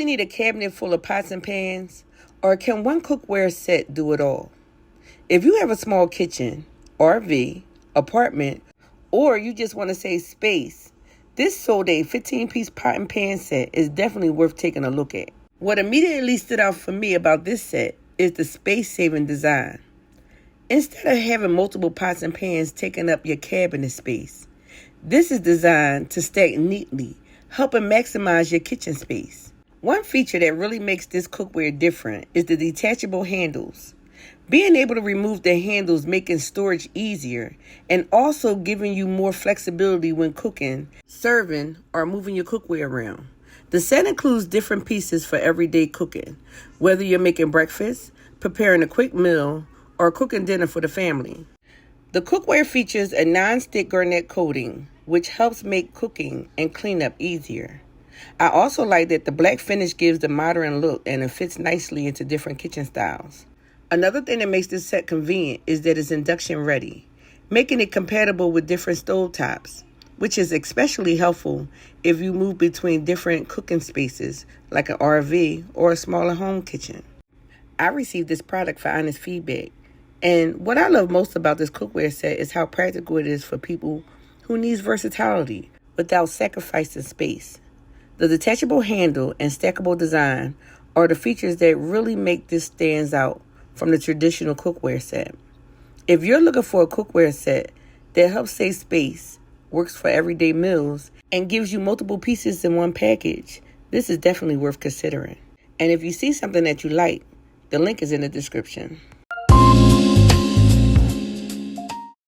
really need a cabinet full of pots and pans, or can one cookware set do it all? If you have a small kitchen, RV, apartment, or you just want to save space, this SODAY 15-piece pot and pan set is definitely worth taking a look at. What immediately stood out for me about this set is the space-saving design. Instead of having multiple pots and pans taking up your cabinet space, this is designed to stack neatly, helping maximize your kitchen space. One feature that really makes this cookware different is the detachable handles. Being able to remove the handles making storage easier and also giving you more flexibility when cooking, serving, or moving your cookware around. The set includes different pieces for everyday cooking, whether you're making breakfast, preparing a quick meal, or cooking dinner for the family. The cookware features a non-stick garnet coating, which helps make cooking and cleanup easier. I also like that the black finish gives the modern look and it fits nicely into different kitchen styles. Another thing that makes this set convenient is that it's induction ready, making it compatible with different stove tops, which is especially helpful if you move between different cooking spaces like an RV or a smaller home kitchen. I received this product for honest feedback, and what I love most about this cookware set is how practical it is for people who need versatility without sacrificing space. The detachable handle and stackable design are the features that really make this stand out from the traditional cookware set. If you're looking for a cookware set that helps save space, works for everyday meals, and gives you multiple pieces in one package, this is definitely worth considering. And if you see something that you like, the link is in the description.